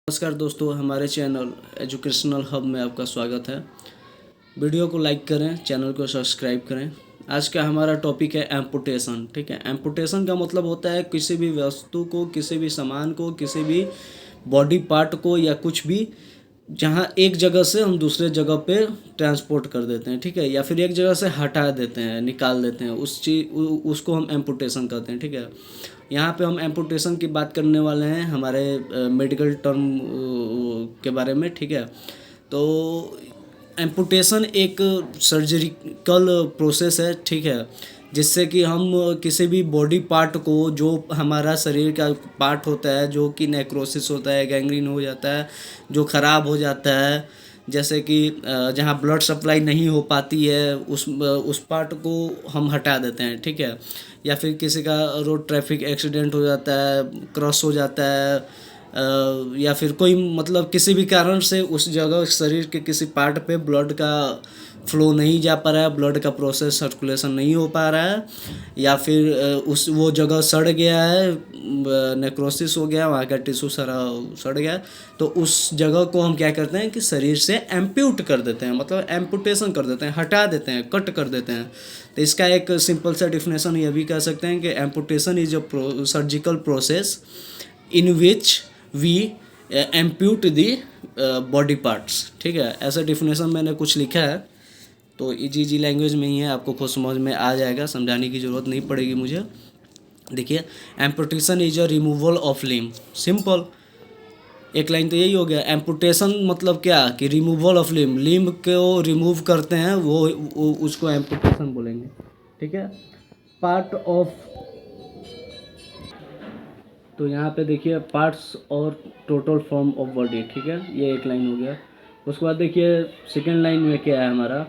नमस्कार दोस्तों, हमारे चैनल एजुकेशनल हब में आपका स्वागत है। वीडियो को लाइक करें, चैनल को सब्सक्राइब करें। आज का हमारा टॉपिक है एम्पुटेशन। ठीक है, एम्पुटेशन का मतलब होता है किसी भी वस्तु को, किसी भी सामान को, किसी भी बॉडी पार्ट को या कुछ भी जहाँ एक जगह से हम दूसरे जगह पे ट्रांसपोर्ट कर देते हैं। ठीक है, या फिर एक जगह से हटा देते हैं, निकाल देते हैं, उसको हम एम्पुटेशन कहते हैं। ठीक है, यहाँ पे हम एम्पुटेशन की बात करने वाले हैं हमारे मेडिकल टर्म के बारे में। ठीक है, तो एम्पुटेशन एक सर्जिकल प्रोसेस है। ठीक है, जिससे कि हम किसी भी बॉडी पार्ट को, जो हमारा शरीर का पार्ट होता है, जो कि नेक्रोसिस होता है, गैंग्रीन हो जाता है, जो ख़राब हो जाता है, जैसे कि जहाँ ब्लड सप्लाई नहीं हो पाती है, उस पार्ट को हम हटा देते हैं। ठीक है, या फिर किसी का रोड ट्रैफिक एक्सीडेंट हो जाता है, क्रॉस हो जाता है, या फिर कोई मतलब किसी भी कारण से उस जगह शरीर के किसी पार्ट पे ब्लड का फ्लो नहीं जा पा रहा है, ब्लड का प्रोसेस सर्कुलेशन नहीं हो पा रहा है, या फिर वो जगह सड़ गया है, नेक्रोसिस हो गया, वहाँ का टिश्यू सारा सड़ गया, तो उस जगह को हम क्या करते हैं कि शरीर से एम्प्यूट कर देते हैं, मतलब एम्पुटेशन कर देते हैं, हटा देते हैं, कट कर देते हैं। तो इसका एक सिंपल सा डिफिनेशन ये भी कह सकते हैं कि amputation is a surgical process in which we amputate the body parts. ठीक है, ऐसा डिफिनेशन मैंने कुछ लिखा है, तो इजी लैंग्वेज में ही है, आपको खुद समझ में आ जाएगा, समझाने की ज़रूरत नहीं पड़ेगी मुझे। देखिए, amputation is a removal of limb. Simple, एक लाइन तो यही हो गया। एम्पुटेशन मतलब क्या कि रिमूवल ऑफ लिम्ब, लिम्ब को रिमूव करते हैं, वो उसको एम्पुटेशन बोलेंगे। ठीक है, पार्ट ऑफ, तो यहाँ पे देखिए पार्ट्स और टोटल फॉर्म ऑफ बॉडी। ठीक है, ये एक लाइन हो गया। उसके बाद देखिए सेकेंड लाइन में क्या है हमारा,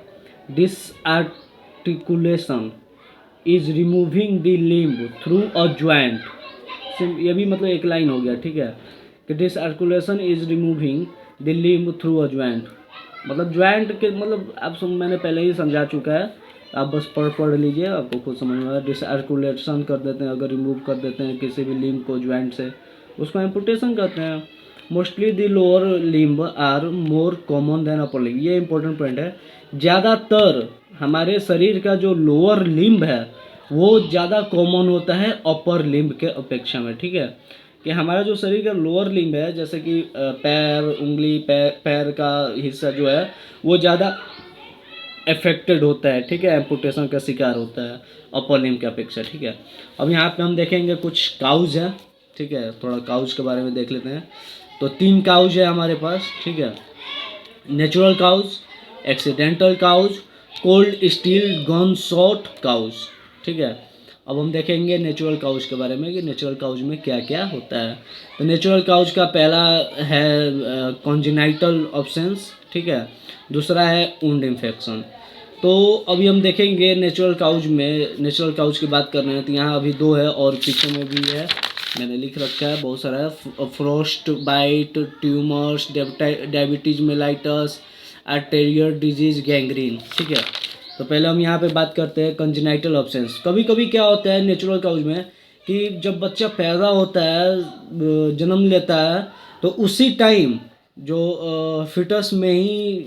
disarticulation is removing the limb through a joint. ये भी मतलब एक लाइन हो गया। ठीक है, कि disarticulation is removing the limb through a joint, मतलब जॉइंट के मतलब आप मैंने पहले ही समझा चुका है, आप बस पढ़ लीजिए, आपको खुद समझ में आएगा। डिसआर्टिकुलेशन कर देते हैं, अगर रिमूव कर देते हैं किसी भी लिम्ब को जॉइंट से, उसको एम्पुटेशन कहते हैं। Mostly the lower limb are more common than upper limb, ये इंपॉर्टेंट पॉइंट है। ज़्यादातर हमारे शरीर का जो लोअर लिम्ब है वो ज़्यादा कॉमन होता है अपर लिम्ब के अपेक्षा में। ठीक है, कि हमारा जो शरीर का लोअर लिम्ब है, जैसे कि पैर, उंगली, पैर का हिस्सा जो है वो ज़्यादा अफेक्टेड होता है। ठीक है, एम्पुटेशन का शिकार होता है अपर लिम्ब की अपेक्षा। ठीक है, अब यहाँ पे हम देखेंगे कुछ काउज है। ठीक है, थोड़ा काउज के बारे में देख लेते हैं। तो 3 काउज है हमारे पास। ठीक है, natural cause, accidental cause, cold steel gun shot cause. ठीक है, अब हम देखेंगे नेचुरल काउज के बारे में कि नेचुरल काउज में क्या क्या होता है। तो नेचुरल काउज का पहला है कॉन्जेनाइटल ऑब्सेंस। ठीक है, दूसरा है वुंड इन्फेक्शन। तो अभी हम देखेंगे नेचुरल काउज में, नेचुरल काउज की बात कर रहे हैं तो यहाँ अभी 2 है और पीछे में भी है, मैंने लिख रखा है, बहुत सारा है। Frostbite, tumours, diabetes mellitus, arterial disease, gangrene. ठीक है, तो पहले हम यहाँ पे बात करते हैं कंजेनाइटल ऑब्सेंस। कभी कभी क्या होता है नेचुरल काउज में कि जब बच्चा पैदा होता है, जन्म लेता है, तो उसी टाइम जो फिटस में ही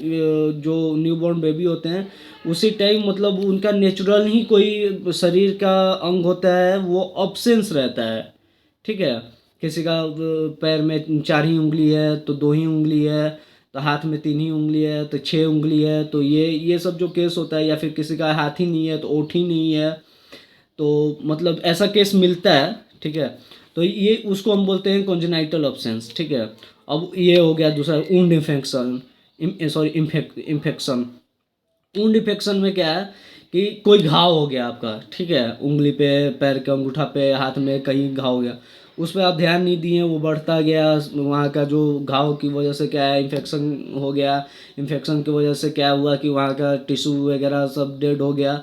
जो न्यूबॉर्न बेबी होते हैं, उसी टाइम मतलब उनका नेचुरल ही कोई शरीर का अंग होता है वो ऑब्सेंस रहता है। ठीक है, किसी का पैर में 4 ही उंगली है तो 2 ही उंगली है, तो हाथ में 3 ही उंगली है तो 6 उंगली है, तो ये सब जो केस होता है, या फिर किसी का हाथ ही नहीं है तो ओठ ही नहीं है, तो मतलब ऐसा केस मिलता है। ठीक है, तो ये उसको हम बोलते हैं कॉन्जेनाइटल ऑब्सेंस। ठीक है, अब ये हो गया दूसरा wound infection. Infection, wound infection में क्या है कि कोई घाव हो गया आपका। ठीक है, उंगली पे, पैर के अंगूठा पे, हाथ में कहीं घाव हो गया, उस पर आप ध्यान नहीं दिए, वो बढ़ता गया, वहाँ का जो घाव की वजह से क्या है इन्फेक्शन हो गया, इन्फेक्शन की वजह से क्या हुआ कि वहाँ का टिश्यू वगैरह सब डेड हो गया,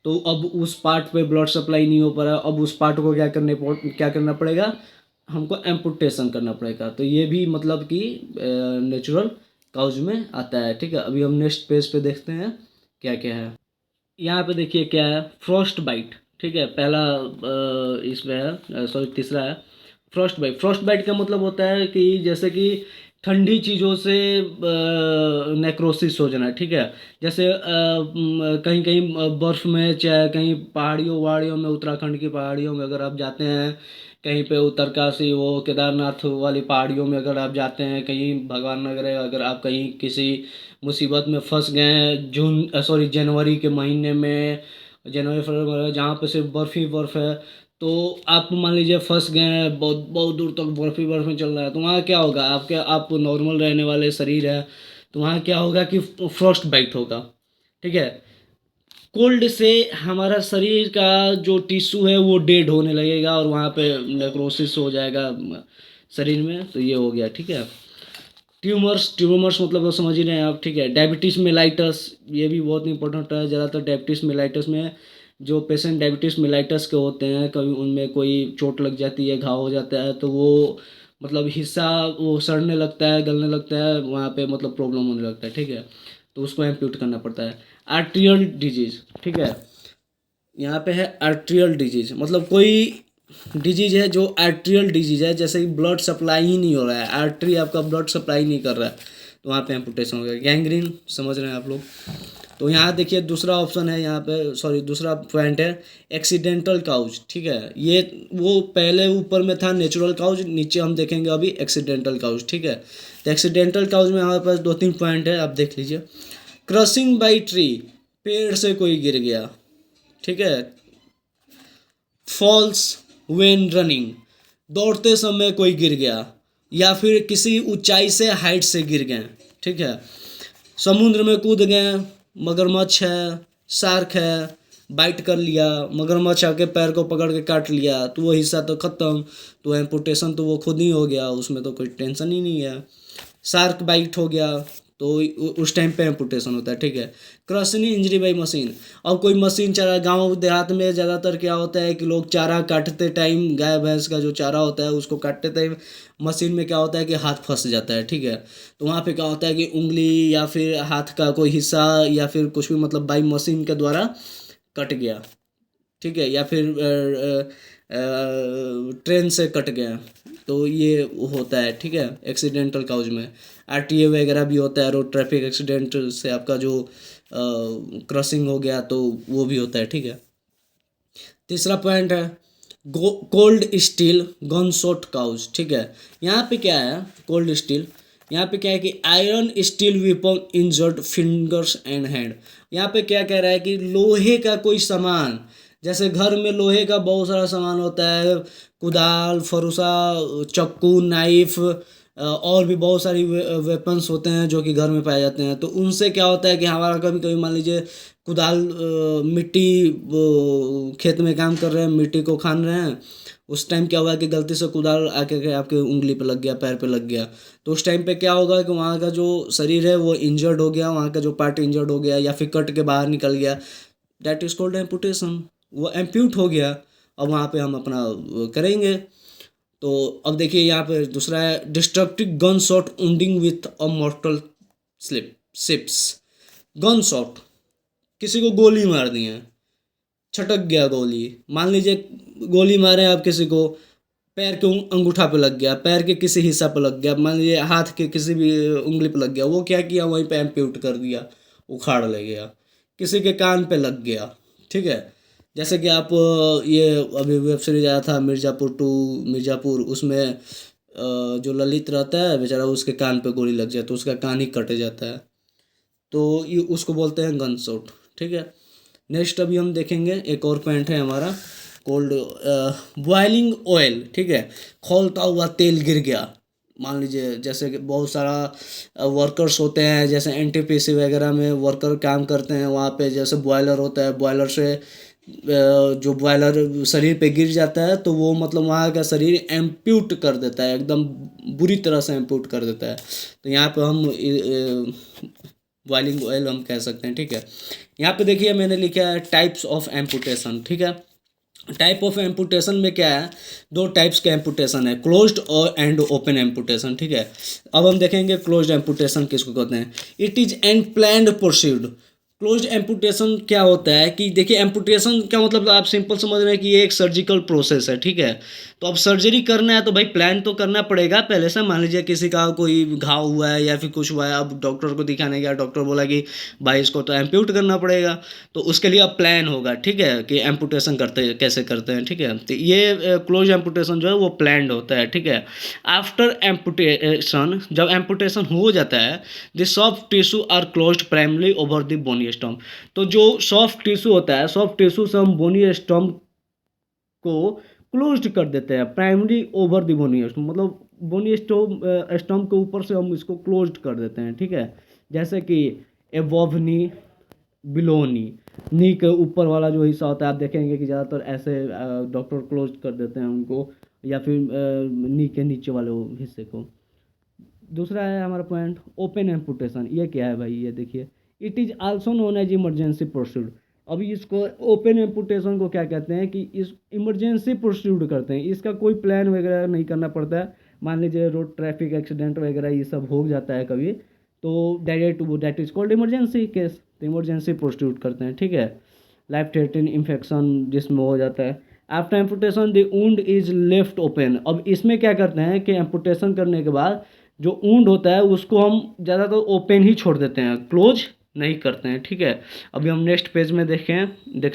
तो अब उस पार्ट पे ब्लड सप्लाई नहीं हो पा रहा, अब उस पार्ट को क्या करना पड़ेगा, हमको एम्पुटेशन करना पड़ेगा। तो ये भी मतलब कि नेचुरल काउज में आता है। ठीक है, अभी हम नेक्स्ट पेज पे देखते हैं क्या क्या है। यहाँ पे देखिए क्या है, फ्रॉस्ट बाइट। ठीक है, पहला इसमें है, सॉरी तीसरा है फ्रॉस्ट बाइट। फ्रॉस्ट बाइट का मतलब होता है कि जैसे कि ठंडी चीज़ों से नेक्रोसिस हो जाना, ठीक है। जैसे कहीं कहीं बर्फ़ में, चाहे कहीं पहाड़ियों वहाड़ियों में, उत्तराखंड की पहाड़ियों में अगर आप जाते हैं, कहीं पे उत्तरकाशी, वो केदारनाथ वाली पहाड़ियों में अगर आप जाते हैं, कहीं भगवान नगर, अगर आप कहीं किसी मुसीबत में फंस गए हैं जनवरी के महीने में, जनवरी फरवरी, जहाँ पे सिर्फ बर्फ़ ही बर्फ़ है, तो आप मान लीजिए फंस गए हैं, बहुत बहुत दूर तक बर्फ़ ही बर्फ़ में चल रहा है, तो वहाँ क्या होगा, आप नॉर्मल रहने वाले शरीर है, तो वहाँ क्या होगा कि फ्रॉस्ट बाइट होगा, ठीक है। कोल्ड से हमारा शरीर का जो टिश्यू है वो डेड होने लगेगा, और वहाँ पे नेक्रोसिस हो जाएगा शरीर में, तो ये हो गया, ठीक है। ट्यूमर्स मतलब तो समझ ही रहे हैं आप, ठीक है। डायबिटीज़ मेलाइटस, ये भी बहुत इंपॉर्टेंट है। ज़्यादातर डायबिटीज़ मेलाइटस में, जो पेशेंट डायबिटीज़ मेलाइटस के होते हैं, कभी उनमें कोई चोट लग जाती है, घाव हो जाता है, तो वो मतलब हिस्सा वो सड़ने लगता है, गलने लगता है, वहाँ पे मतलब प्रॉब्लम होने लगता है, ठीक है। तो उसको एम्प्यूट करना पड़ता है। आर्ट्रियल डिजीज़, ठीक है। यहाँ पे है आर्ट्रियल डिजीज, मतलब कोई डिजीज है जो आर्ट्रियल डिजीज है, जैसे कि ब्लड सप्लाई ही नहीं हो रहा है, आर्टरी आपका ब्लड सप्लाई नहीं कर रहा है, तो वहाँ पे एम्पुटेशन हो गया। गैंग्रीन, समझ रहे हैं आप लोग। तो यहाँ देखिए दूसरा ऑप्शन है, यहाँ पे सॉरी दूसरा पॉइंट है एक्सीडेंटल काउज, ठीक है। ये वो पहले ऊपर में था नेचुरल काउज, नीचे हम देखेंगे अभी एक्सीडेंटल काउज, ठीक है। तो एक्सीडेंटल काउज में हमारे पास 2-3 पॉइंट है, आप देख लीजिए। क्रशिंग बाई ट्री, पेड़ से कोई गिर गया, ठीक है। फॉल्स व्हेन रनिंग, दौड़ते समय कोई गिर गया, या फिर किसी ऊंचाई से हाइट से गिर गए, ठीक है। समुद्र में कूद गए, मगरमच्छ है, शार्क है, बाइट कर लिया, मगरमच्छ आपके पैर को पकड़ के काट लिया, तो वो हिस्सा तो ख़त्म, तो एम्पुटेशन तो वो खुद ही हो गया, उसमें तो कोई टेंशन ही नहीं है। शार्क बाइट हो गया, तो उस टाइम पे एम्पुटेशन होता है, ठीक है। क्रशिंग इंजरी बाई मशीन, और कोई मशीन चारा, गांव देहात में ज़्यादातर क्या होता है कि लोग चारा काटते टाइम, गाय भैंस का जो चारा होता है उसको काटते टाइम मशीन में क्या होता है कि हाथ फंस जाता है, ठीक है। तो वहाँ पे क्या होता है कि उंगली या फिर हाथ का कोई हिस्सा या फिर कुछ भी मतलब बाई मशीन के द्वारा कट गया, ठीक है, या फिर ट्रेन से कट गया, तो ये होता है, ठीक है, एक्सीडेंटल काउज में। आरटीए वगैरह भी होता है, रोड ट्रैफिक एक्सीडेंट से आपका जो क्रॉसिंग हो गया तो वो भी होता है, ठीक है। तीसरा पॉइंट है cold steel gun shot cause, ठीक है। यहाँ पे क्या है कोल्ड स्टील, यहाँ पे क्या है कि iron steel weapon injured fingers and hand. यहाँ पे क्या कह रहा है कि लोहे का कोई सामान, जैसे घर में लोहे का बहुत सारा सामान होता है, कुदाल, फरुसा, चाकू, नाइफ, और भी बहुत सारी वेपन्स होते हैं जो कि घर में पाए जाते हैं, तो उनसे क्या होता है कि हमारा कभी कभी मान लीजिए कुदाल, मिट्टी, वो खेत में काम कर रहे हैं, मिट्टी को खान रहे हैं, उस टाइम क्या हुआ कि गलती से कुदाल आके के आपके उंगली पे लग गया, पैर पे लग गया, तो उस टाइम पे क्या होगा कि वहाँ का जो शरीर है वो इंजर्ड हो गया, वहाँ का जो पार्ट इंजर्ड हो गया या फिर कट के बाहर निकल गया, दैट इज कॉल्ड एम्पुटेशन, वो एम्प्यूट हो गया। अब वहाँ पे हम अपना करेंगे। तो अब देखिए यहाँ पे दूसरा है destructive gunshot wounding with a mortal slip sips. Gunshot, किसी को गोली मार दी है, छटक गया गोली, मान लीजिए गोली मारे आप किसी को, पैर के अंगूठा पे लग गया, पैर के किसी हिस्सा पे लग गया, मान लीजिए हाथ के किसी भी उंगली पे लग गया, वो क्या किया वहीं पे एम्प्यूट कर दिया, उखाड़ ले गया। किसी के कान पे लग गया, ठीक है। जैसे कि आप ये अभी वेब सीरीज आया था मिर्ज़ापुर टू मिर्ज़ापुर, उसमें जो ललित रहता है बेचारा, उसके कान पे गोली लग जाए तो उसका कान ही कट जाता है, तो ये उसको बोलते हैं गन शॉट, ठीक है। नेक्स्ट अभी हम देखेंगे एक और पॉइंट है हमारा कोल्ड बॉइलिंग ऑयल, ठीक है। खौलता हुआ तेल गिर गया, मान लीजिए जैसे कि बहुत सारा वर्कर्स होते हैं, जैसे एनटीपीसी वगैरह में वर्कर काम करते हैं, वहाँ पे जैसे बॉयलर होता है, बॉयलर से जो बॉयलर शरीर पे गिर जाता है तो वो मतलब वहाँ का शरीर एम्प्यूट कर देता है, एकदम बुरी तरह से एम्प्यूट कर देता है, तो यहाँ पे हम बॉइलिंग ऑयल हम कह सकते हैं, ठीक है। यहाँ पे देखिए मैंने लिखा है टाइप्स ऑफ एम्पुटेशन, ठीक है। टाइप ऑफ एम्पुटेशन में क्या है, दो टाइप्स के एम्पुटेशन है, क्लोज्ड और एंड ओपन एम्पुटेशन, ठीक है। अब हम देखेंगे क्लोज्ड एम्पुटेशन किसको कहते हैं। It is and planned proceed. Closed amputation क्या होता है कि देखिए एम्पुटेशन क्या मतलब, आप सिंपल समझ रहे हैं कि ये एक सर्जिकल प्रोसेस है, ठीक है। तो अब सर्जरी करना है तो भाई प्लान तो करना पड़ेगा पहले से। मान लीजिए किसी का कोई घाव हुआ है या फिर कुछ हुआ है, अब डॉक्टर को दिखाने गया, डॉक्टर बोला कि भाई इसको तो एम्प्यूट करना पड़ेगा, तो उसके लिए अब प्लान होगा, ठीक है, कि एम्पुटेशन कैसे करते हैं, ठीक है। तो ये क्लोज एम्पुटेशन जो है वो प्लान्ड होता है, ठीक है। आफ्टर एम्पुटेशन, जब एम्पुटेशन हो जाता है, the soft tissue are closed primary over the bony stump. तो जो सॉफ्ट टिश्यू होता है, सॉफ्ट टिश्यू से हम बोनी स्टम्प को क्लोज्ड कर देते हैं, primary over the bony stump, मतलब बोनी स्टम्प के ऊपर से हम इसको क्लोज्ड कर देते हैं, ठीक है। जैसे कि एबव नी, बिलो नी के ऊपर वाला जो हिस्सा होता है, आप देखेंगे कि ज़्यादातर ऐसे डॉक्टर क्लोज कर देते हैं उनको, या फिर नी के नीचे वाले हिस्से को। दूसरा है हमारा पॉइंट ओपन एम्पुटेशन। ये क्या है भाई, ये देखिए, it is also known as emergency proceed. अभी इसको ओपन एम्पुटेशन को क्या कहते हैं कि इस इमरजेंसी प्रोसीड करते हैं, इसका कोई प्लान वगैरह नहीं करना पड़ता है। मान लीजिए रोड ट्रैफिक एक्सीडेंट वगैरह ये सब हो जाता है कभी, तो डायरेक्ट वो that is called emergency case, तो इमरजेंसी प्रोसीड करते हैं, ठीक है। लाइफ थ्रेटनिंग इन्फेक्शन जिसमें हो जाता है। After amputation the wound is left open. अब इसमें क्या करते हैं कि एम्पुटेशन करने के बाद जो वुंड होता है उसको हम ज़्यादातर ओपन ही छोड़ देते हैं, क्लोज नहीं करते हैं, ठीक है। अभी हम नेक्स्ट पेज में देखते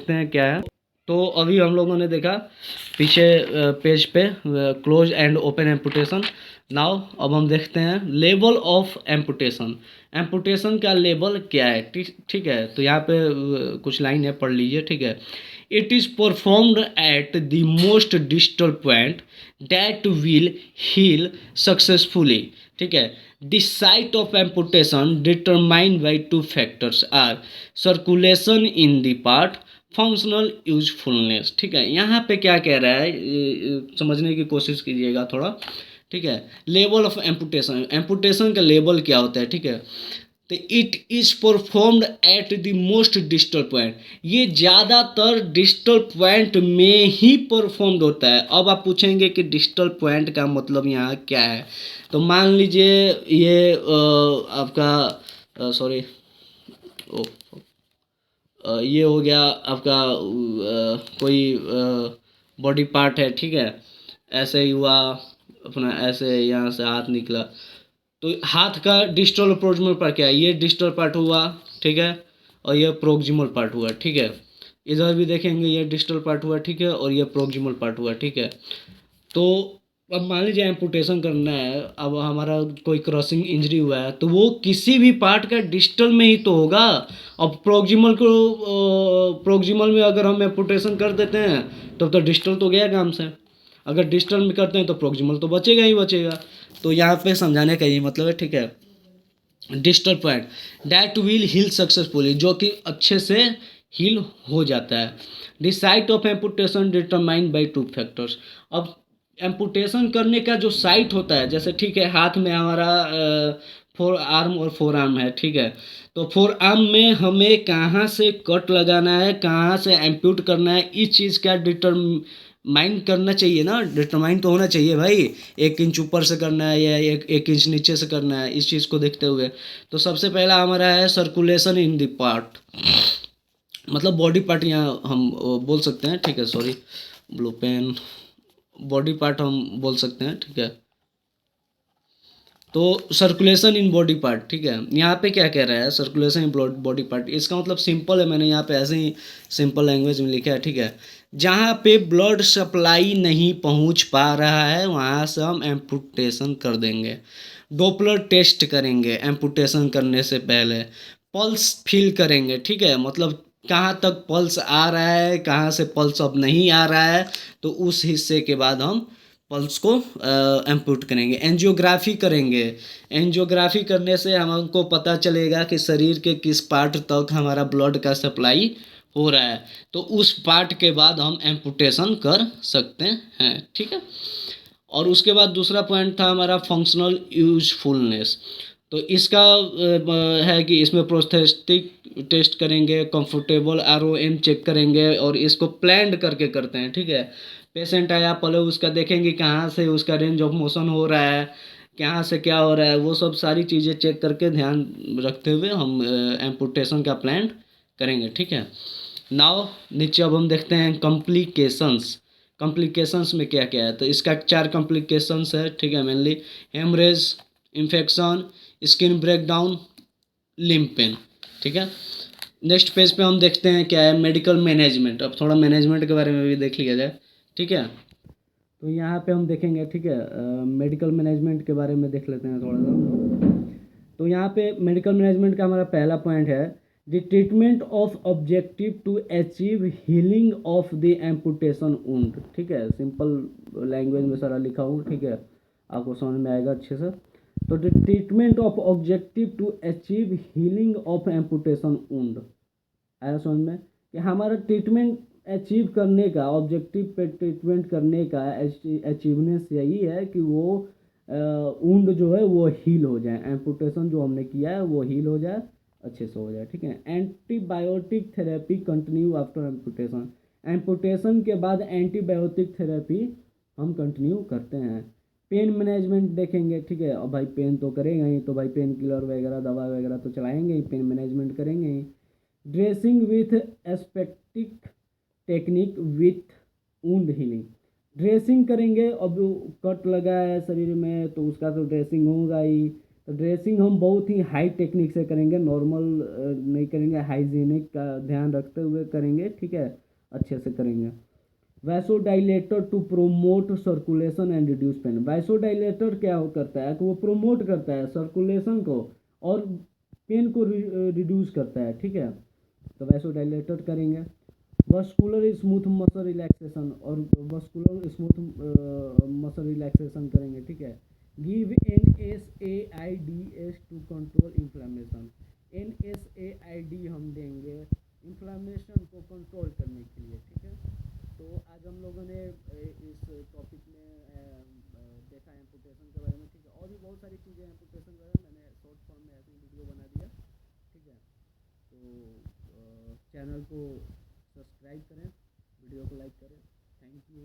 हैं क्या है। तो अभी हम लोगों ने देखा पीछे पेज पे close and open amputation. Now अब हम देखते हैं लेवल ऑफ एम्पुटेशन। एम्पुटेशन का लेवल क्या है, ठीक है। तो यहाँ पे कुछ लाइन है, पढ़ लीजिए, ठीक है। It is performed at the most distal point that will heal successfully, ठीक है। The site of amputation determined by two factors are circulation in the part, functional usefulness, ठीक है। यहाँ पे क्या कह रहा है समझने की कोशिश कीजिएगा थोड़ा, ठीक है। लेवल ऑफ एम्पुटेशन, एम्पुटेशन का लेवल क्या होता है, ठीक है। तो it is performed at the most distal point, ये ज़्यादातर डिस्टल पॉइंट में ही परफॉर्म्ड होता है। अब आप पूछेंगे कि डिस्टल पॉइंट का मतलब यहाँ क्या है, तो मान लीजिए ये आपका सॉरी ये हो गया आपका कोई बॉडी पार्ट है, ठीक है। ऐसे ही हुआ अपना, ऐसे यहाँ से हाथ निकला, तो हाथ का डिस्टल और प्रोक्सिमल पार्ट क्या है, ये डिस्टल पार्ट हुआ, ठीक है, और ये प्रोक्सिमल पार्ट हुआ, ठीक है। इधर भी देखेंगे ये डिस्टल पार्ट हुआ, ठीक है, और ये प्रोक्सिमल पार्ट हुआ, ठीक है। तो अब मान लीजिए एम्पुटेशन करना है, अब हमारा कोई क्रॉसिंग इंजरी हुआ है, तो वो किसी भी पार्ट का डिस्टल में ही तो होगा। अब प्रोक्सिमल में अगर हम एम्पुटेशन कर देते हैं तब तो डिस्टल तो गया काम से, अगर डिस्टल में करते हैं तो प्रोक्सिमल तो बचेगा ही बचेगा। तो यहाँ पे समझाने का ये मतलब है, ठीक है। Distal point that will heal successfully, जो कि अच्छे से हील हो जाता है। The site of amputation determined by two factors. अब एम्पुटेशन करने का जो साइट होता है, जैसे ठीक है हाथ में हमारा फोर आर्म और फोर आर्म है, ठीक है। तो फोर आर्म में हमें कहाँ से कट लगाना है, कहाँ से एम्प्यूट करना है, इस चीज़ का डिटरमाइन करना चाहिए ना, डिटरमाइन तो होना चाहिए भाई। 1 इंच ऊपर से करना है या एक इंच नीचे से करना है, इस चीज़ को देखते हुए तो सबसे पहला हमारा है सर्कुलेशन इन द पार्ट, मतलब बॉडी पार्ट यहाँ हम बोल सकते हैं, ठीक है। Sorry blue pen, body part हम बोल सकते हैं, ठीक है। तो सर्कुलेशन इन बॉडी पार्ट, ठीक है। यहाँ पे क्या कह रहा है सर्कुलेशन इन बॉडी पार्ट, इसका मतलब सिंपल है, मैंने यहाँ पे ऐसे ही सिंपल लैंग्वेज में लिखा है, ठीक है। जहाँ पे ब्लड सप्लाई नहीं पहुँच पा रहा है वहाँ से हम एम्पुटेशन कर देंगे। डोपलर टेस्ट करेंगे एम्पुटेशन करने से पहले, पल्स फील करेंगे, ठीक है, मतलब कहाँ तक पल्स आ रहा है, कहाँ से पल्स अब नहीं आ रहा है, तो उस हिस्से के बाद हम पल्स को एम्प्यूट करेंगे। एंजियोग्राफी करेंगे, एंजियोग्राफी करने से हमको पता चलेगा कि शरीर के किस पार्ट तक हमारा ब्लड का सप्लाई हो रहा है, तो उस पार्ट के बाद हम एम्पुटेशन कर सकते हैं, ठीक है। और उसके बाद दूसरा पॉइंट था हमारा फंक्शनल यूजफुलनेस। तो इसका है कि इसमें प्रोस्थेटिक टेस्ट करेंगे, कंफर्टेबल ROM चेक करेंगे, और इसको प्लान्ड करके करते हैं, ठीक है। पेशेंट आया पहले उसका देखेंगे कहाँ से उसका रेंज ऑफ मोशन हो रहा है, कहाँ से क्या हो रहा है, वो सब सारी चीज़ें चेक करके ध्यान रखते हुए हम एम्पुटेशन का प्लान करेंगे, ठीक है। नाउ नीचे अब हम देखते हैं कॉम्प्लिकेशंस। कॉम्प्लिकेशंस में क्या क्या है, तो इसका 4 कॉम्प्लिकेशंस है, ठीक है, mainly haemorrhage, infection, skin breakdown, lymph pain, ठीक है। नेक्स्ट पेज पे हम देखते हैं क्या है, मेडिकल मैनेजमेंट। अब थोड़ा मैनेजमेंट के बारे में भी देख लिया जाए, ठीक है। तो यहाँ पे हम देखेंगे, ठीक है, मेडिकल मैनेजमेंट के बारे में देख लेते हैं थोड़ा सा। तो यहाँ पे मेडिकल मैनेजमेंट का हमारा पहला पॉइंट है, the treatment of objective to achieve healing of the amputation wound, ठीक है, सिंपल लैंग्वेज में सारा लिखा हूँ, ठीक है, आपको समझ में आएगा अच्छे से। तो the treatment of objective to achieve healing of amputation wound, आया समझ में, कि हमारा ट्रीटमेंट अचीव करने का, ऑब्जेक्टिव पे ट्रीटमेंट करने का अचीवनेस यही है कि वो वुंड जो है वो हील हो जाए, एम्पुटेशन जो हमने किया है वो हील हो जाए, अच्छे से हो जाए, ठीक है। Antibiotic therapy continue after amputation, amputation के बाद एंटीबायोटिक थेरेपी हम कंटिन्यू करते हैं। पेन मैनेजमेंट देखेंगे, ठीक है, और भाई पेन तो करेंगे ही, तो भाई पेन किलर वगैरह दवा वगैरह तो चलाएंगे ही, पेन मैनेजमेंट करेंगे ही। Dressing with aseptic technique with wound healing, dressing करेंगे, अब कट लगा है शरीर में तो उसका तो ड्रेसिंग होगा ही, तो ड्रेसिंग हम बहुत ही हाई टेक्निक से करेंगे, नॉर्मल नहीं करेंगे, हाइजीनिक का ध्यान रखते हुए करेंगे, ठीक है, अच्छे से करेंगे। Vasodilator to promote circulation and reduce pain, vasodilator क्या करता है कि वो प्रोमोट करता है सर्कुलेशन को और पेन को रिड्यूस करता है, ठीक है, तो वैसोडाइलेटर करेंगे। वस्कुलर स्मूथ मसल रिलैक्सेशन, और वस्कुलर स्मूथ मसल रिलैक्सेशन करेंगे, ठीक है। Give NSAIDs to control inflammation, NSAID हम देंगे इन्फ्लामेशन को कंट्रोल करने के लिए, ठीक है। तो आज हम लोगों ने इस टॉपिक में देखा एम्पुटेशन के बारे में, ठीक है, और भी बहुत सारी चीज़ें एम्पुटेशन के बारे में मैंने शॉर्ट फॉर्म में ऐसे वीडियो बना दिया, ठीक है। तो चैनल को सब्सक्राइब करें, वीडियो को लाइक करें, थैंक यू।